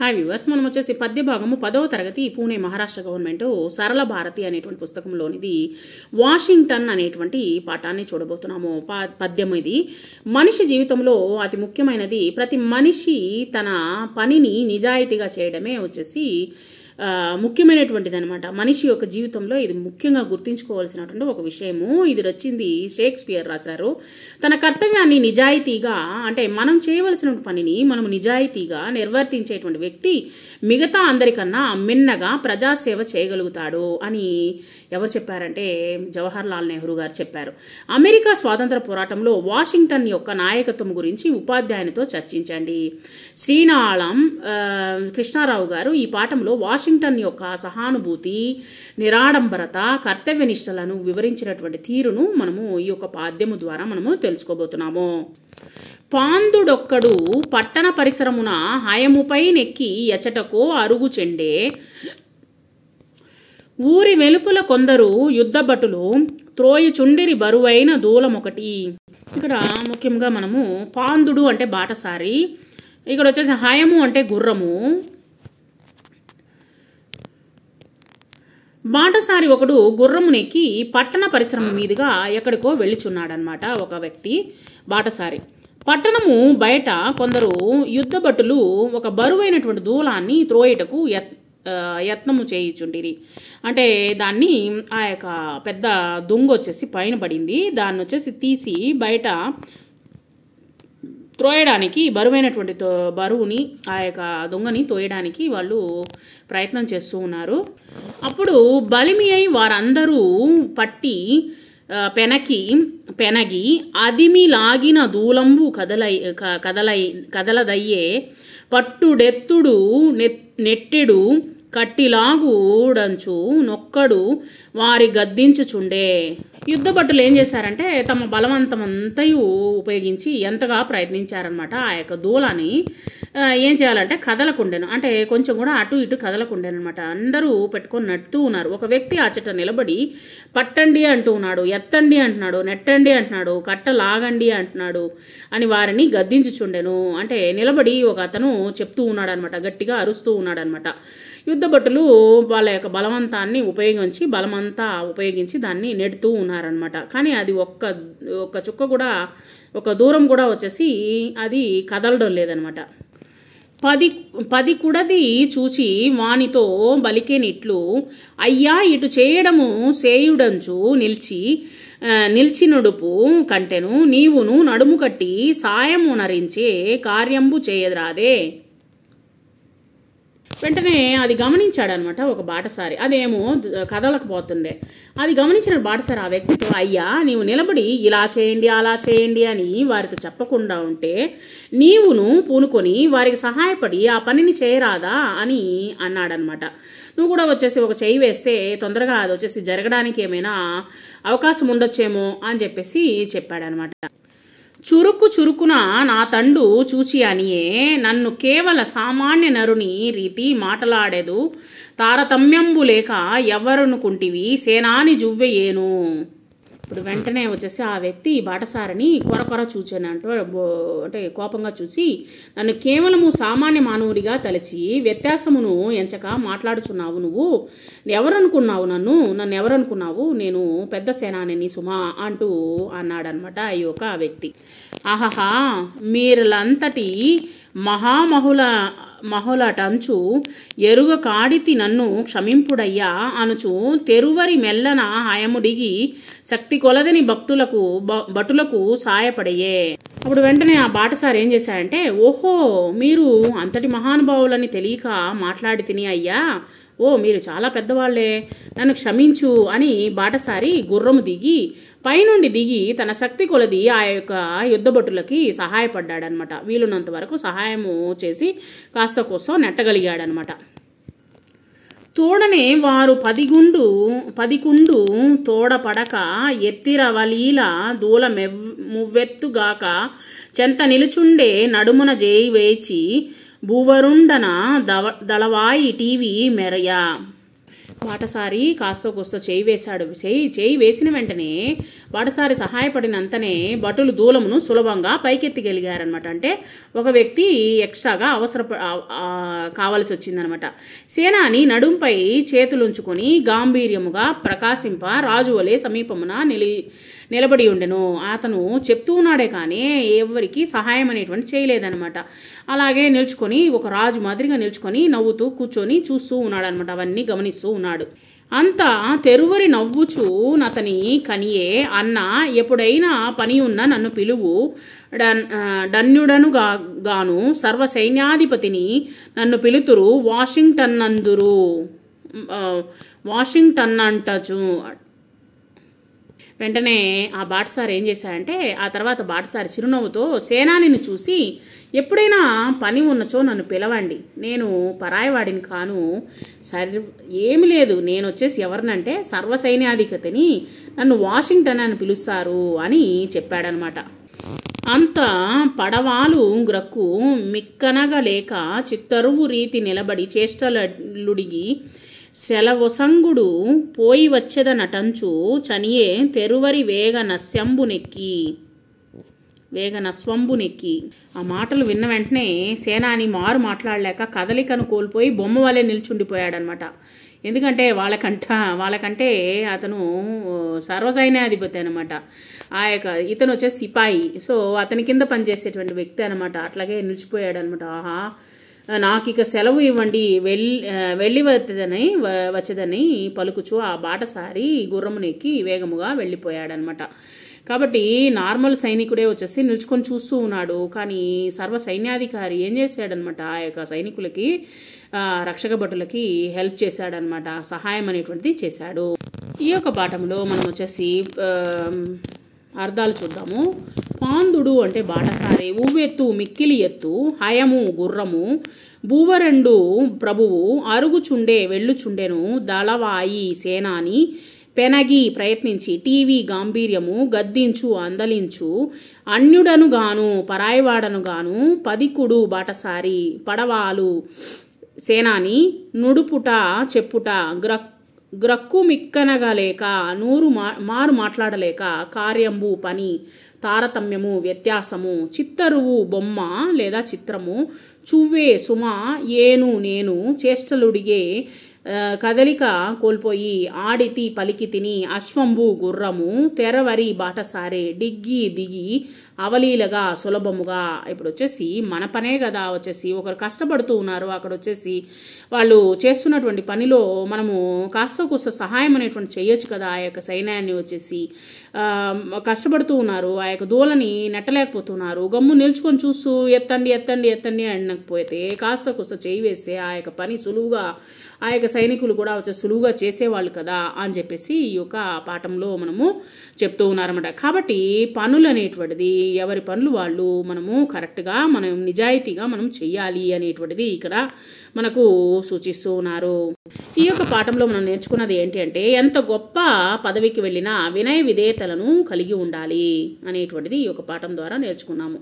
Hi viewers, మనం వచ్చేసి పద్య భాగము 10వ తరగతి పూణే మహారాష్ట్ర గవర్నమెంట్ సరళ భారతి అనేటువంటి పుస్తకంలోనిది వాషింగ్టన్ అనేటువంటి పాఠాన్ని చూడబోతున్నాము. పద్యం ఇది మనిషి జీవితంలో అతి ముఖ్యమైనది. ప్రతి మనిషి తన పనిని నిజాయితీగా చేయడమే వచ్చేసి ముఖ్యమైనటువంటిది అనమాట. మనిషి యొక్క జీవితంలో ఇది ముఖ్యంగా గుర్తుంచుకోవాల్సినటువంటి ఒక విషయము. ఇది వచ్చింది షేక్స్పియర్ రాశారు. తన కర్తవ్యాన్ని నిజాయితీగా, అంటే మనం చేయవలసిన పనిని మనం నిజాయితీగా నిర్వర్తించేటువంటి వ్యక్తి మిగతా అందరికన్నా మిన్నగా ప్రజాసేవ చేయగలుగుతాడు అని ఎవరు చెప్పారంటే జవహర్ లాల్ నెహ్రూ గారు చెప్పారు. అమెరికా స్వాతంత్ర పోరాటంలో వాషింగ్టన్ యొక్క నాయకత్వం గురించి ఉపాధ్యాయునితో చర్చించండి. శ్రీనాళం కృష్ణారావు గారు ఈ పాఠంలో వాషింగ్టన్ యొక్క సహానుభూతి, నిరాడంబరత, కర్తవ్యనిష్టలను వివరించినటువంటి తీరును మనము ఈ యొక్క పాద్యము ద్వారా మనము తెలుసుకోబోతున్నాము. పాందుడొక్కడు పట్టణ పరిసరమున హయముపై నెక్కి ఎచటకో అరుగు చెండే, ఊరి వెలుపుల కొందరు యుద్ధభటులు త్రోయుచుండిరి బరువైన దూలమొకటి. ఇక్కడ ముఖ్యంగా మనము పాందుడు అంటే బాటసారి, ఇక్కడ వచ్చేసి హయము అంటే గుర్రము. బాటసారి ఒకడు గుర్రమునెక్కి పట్టణ పరిశ్రమ మీదుగా ఎక్కడికో వెళ్ళుచున్నాడనమాట. ఒక వ్యక్తి బాటసారి. పట్టణము బయట కొందరు యుద్ధభటులు ఒక బరువైనటువంటి దూలాన్ని త్రోయటకు యత్నము చేయుచుండిరి. అంటే దాన్ని ఆ యొక్క పెద్ద దుంగ వచ్చేసి పైన పడింది, దాన్ని వచ్చేసి తీసి బయట త్రోయడానికి, బరువైనటువంటి బరువుని ఆ యొక్క దొంగని తోయడానికి వాళ్ళు ప్రయత్నం చేస్తూ ఉన్నారు. అప్పుడు బలిమి అయి వారందరూ పట్టి పెనగి అదిమి లాగిన దూలంబు కదలదయ్యే, పట్టుడెత్తుడు నెట్టెడు కట్టిలాగుడంచు నొక్కడు వారి గద్దించుచుండే. యుద్ధభటులు ఏం చేశారంటే తమ బలవంతమంతయు ఉపయోగించి ఎంతగా ప్రయత్నించారనమాట. ఆ యొక్క దూలాన్ని ఏం చేయాలంటే కదలకుండెను, అంటే కొంచెం కూడా అటు ఇటు కదలకుండెను అనమాట. అందరూ పెట్టుకొని నడుతూ ఉన్నారు. ఒక వ్యక్తి అచ్చట నిలబడి పట్టండి అంటూ ఉన్నాడు, ఎత్తండి అంటున్నాడు, నెట్టండి అంటున్నాడు, కట్ట లాగండి అంటున్నాడు అని వారిని గద్దించుచుండెను. అంటే నిలబడి ఒక అతను చెప్తూ ఉన్నాడు అనమాట, గట్టిగా అరుస్తూ ఉన్నాడు అనమాట. యుద్ధభటులు వాళ్ళ యొక్క బలవంతాన్ని బలమంతా ఉపయోగించి దాన్ని నెడుతూ ఉన్నారనమాట. కానీ అది ఒక్క చుక్క కూడా, ఒక దూరం కూడా వచ్చేసి అది కదలడం లేదనమాట. పది కుడది చూచి వానితో బలికేనిట్లు, అయ్యా ఇటు చేయడము సేయుడంచు నిల్చినడుపు కంటెను, నీవును నడుము కట్టి సాయము నరించే కార్యంబు చేయరాదే. వెంటనే అది గమనించాడనమాట ఒక బాటసారి. అదేమో కదలకపోతుండే. అది గమనించిన బాటసారి ఆ వ్యక్తితో, అయ్యా నీవు నిలబడి ఇలా చేయండి అలా చేయండి అని వారితో చెప్పకుండా ఉంటే నీవును పూనుకొని వారికి సహాయపడి ఆ పనిని చేయరాదా అని అన్నాడనమాట. నువ్వు కూడా వచ్చేసి ఒక చెయ్యి వేస్తే తొందరగా అది వచ్చేసి జరగడానికి ఏమైనా అవకాశం ఉండొచ్చేమో అని చెప్పేసి చెప్పాడనమాట. చురుకున నా తండు చూచి అనియే, నన్ను కేవల సామాన్య నరుని రీతి మాటలాడేదు తారతమ్యంబు లేక ఎవరనుకుంటివి సేనాని జువ్వెయేను. ఇప్పుడు వెంటనే వచ్చేసి ఆ వ్యక్తి బాటసారిని కొర చూచానంటూ, అంటే కోపంగా చూసి, నన్ను కేవలము సామాన్య మానవుడిగా తలచి వ్యత్యాసమును ఎంచక మాట్లాడుచున్నావు. నువ్వు నన్ను ఎవరనుకున్నావు, నేను పెద్ద సేనాని సుమా అంటూ అన్నాడనమాట ఈ యొక్క వ్యక్తి. ఆహా, మీరులంతటి మహులటంచు ఎరుగ కాడితి నన్ను క్షమింపుడయ్యా అనుచు తెరువరి మెల్లన హయముడిగి శక్తి కొలదని భటులకు సాయపడయే. అప్పుడు వెంటనే ఆ బాటసారి ఏం చేశాడంటే, ఓహో మీరు అంతటి మహానుభావులని తెలియక మాట్లాడి తిని అయ్యా, మీరు చాలా పెద్దవాళ్లే, నన్ను క్షమించు అని బాటసారి గుర్రము దిగి పైనుండి దిగి తన శక్తి కొలది ఆ యొక్క యుద్ధభటులకి సహాయపడ్డాడనమాట. వీలున్నంత వరకు సహాయము చేసి కాస్త కోస్తో నెట్టగలిగాడనమాట. తోడనే వారు పదికుండు తోడపడక ఎత్తిరవలీల దూల మువ్వెత్తుగాక చెంత నిలుచుండే నడుమున జేయి వేచి భూవరుండన దళవాయి టీవీ మెరయ. బాటసారి కాస్తో కూస్తో చేయి వేశాడు. చేయి వేసిన వెంటనే బాటసారి సహాయపడినంతనే భటులు దూలమును సులభంగా పైకెత్తిగలిగారనమాట. అంటే ఒక వ్యక్తి ఎక్స్ట్రాగా కావలసి వచ్చిందనమాట. సేనాని నడుంపై చేతులుంచుకొని గాంభీర్యముగా ప్రకాశింప రాజువలే సమీపమున నిలబడి ఉండెను. అతను చెప్తూ ఉన్నాడే కానీ ఎవరికి సహాయం అనేటువంటి చేయలేదనమాట. అలాగే నిల్చుకొని ఒక రాజు మాదిరిగా నిల్చుకొని నవ్వుతూ కూర్చొని చూస్తూ ఉన్నాడు అనమాట. అవన్నీ గమనిస్తూ ఉన్నాడు. అంతా తెరువరి నవ్వుచూ నతని కనియే, అన్న ఎప్పుడైనా పని ఉన్న నన్ను పిలువు, డన్యుడను గాను సర్వసైన్యాధిపతిని నన్ను పిలుతురు, వాషింగ్టన్ అంటచు. వెంటనే ఆ బాటసారి ఏం చేశాడంటే, ఆ తర్వాత బాటసారి చిరునవ్వుతో సేనానిని చూసి, ఎప్పుడైనా పని ఉన్నచో నన్ను పిలవండి, నేను పరాయవాడిని కాను, ఏమి లేదు, నేను వచ్చేసి ఎవరినంటే సర్వసైన్యాధిపతిని, నన్ను వాషింగ్టన్ అని పిలుస్తారు అని చెప్పాడనమాట. అంత పడవాలు గ్రక్కు మిక్కనగలేక చిత్తరువు రీతి నిలబడి చేష్టలుడిగి సెలవొసంగుడు పోయి వచ్చేద నటంచు చనియే తెరువరి వేగనస్వంబునెక్కి. ఆ మాటలు విన్న వెంటనే సేనాని మారు మాట్లాడలేక కదలికను కోల్పోయి బొమ్మ వలె నిల్చుండిపోయాడనమాట. ఎందుకంటే వాళ్ళకంటే అతను సర్వసైన్యాధిపతి అనమాట. ఇతను వచ్చేసి సిపాయి. సో అతని కింద పనిచేసేటువంటి వ్యక్తి అనమాట. అట్లాగే నిలిచిపోయాడు అనమాట. ఆహా, నాకు ఇక సెలవు ఇవ్వండి, వెళ్ళి వచ్చేదని పలుకుచు ఆ బాటసారి గుర్రమునెక్కి వేగముగా వెళ్ళిపోయాడనమాట. కాబట్టి నార్మల్ సైనికుడే వచ్చేసి నిల్చుకొని చూస్తూ ఉన్నాడు. కానీ సర్వ సైన్యాధికారి ఏం చేశాడనమాట, ఆ యొక్క సైనికులకి రక్షక భటులకి హెల్ప్ చేశాడనమాట. సహాయం అనేటువంటిది చేశాడు. ఈ యొక్క పాఠంలో మనం వచ్చేసి అర్థాలు చూద్దాము. పాందుడు అంటే బాటసారి, ఉవ్వెత్తు మిక్కిలి ఎత్తు, హయము గుర్రము, భూవరెండు ప్రభువు, అరుగుచుండే వెళ్ళుచుండెను, దళవాయి సేనాని, పెనగి ప్రయత్నించి, టీవీ గాంభీర్యము, గద్దించు అందలించు, అన్యుడను గాను పరాయివాడను గాను, పదికుడు బాటసారి, పడవాలు సేనాని, నుడుపుట చెప్పుట, గ్రక్కు మిక్కనగలేక మారు మాట్లాడలేక, కార్యంబు పని, తారతమ్యము వ్యత్యాసము, చిత్తరువు బొమ్మ లేదా చిత్రము, చువ్వే సుమ ఏను నేను, చేష్టలుడిగే కదలిక కోల్పోయి, ఆడితి పలికి తిని, అశ్వంబు గుర్రము, తెరవరి బాటసారే, డిగ్గి దిగి అవలీలగా సులభముగా. ఇప్పుడు వచ్చేసి మన పనే కదా, వచ్చేసి ఒకరు కష్టపడుతూ ఉన్నారు, అక్కడ వచ్చేసి వాళ్ళు చేస్తున్నటువంటి పనిలో మనము కాస్త కూస్త సహాయం అనేటువంటి చేయొచ్చు కదా. ఆ యొక్క సైన్యాన్ని వచ్చేసి కష్టపడుతూ ఉన్నారు, ఆ యొక్క దూలని నెట్టలేకపోతున్నారు, గమ్ము నిల్చుకొని చూస్తూ ఎత్తండి ఎత్తండి ఎత్తండి అనకపోతే కాస్త కూస్త చేయి వేస్తే ఆ యొక్క పని సులువుగా ఆ యొక్క సైనికులు కూడా వచ్చి సులువుగా చేసేవాళ్ళు కదా అని చెప్పేసి ఈ యొక్క పాఠంలో మనము చెప్తూ ఉన్నారన్నమాట. కాబట్టి పనులు అనేటువంటిది ఎవరి పనులు వాళ్ళు మనము కరెక్ట్గా మనం నిజాయితీగా మనం చెయ్యాలి అనేటువంటిది ఇక్కడ మనకు సూచిస్తూ ఉన్నారు. ఈ యొక్క పాఠంలో మనం నేర్చుకున్నది ఏంటి అంటే, ఎంత గొప్ప పదవికి వెళ్ళినా వినయ విధేయతలను కలిగి ఉండాలి అనేటువంటిది ఈ యొక్క పాఠం ద్వారా నేర్చుకున్నాము.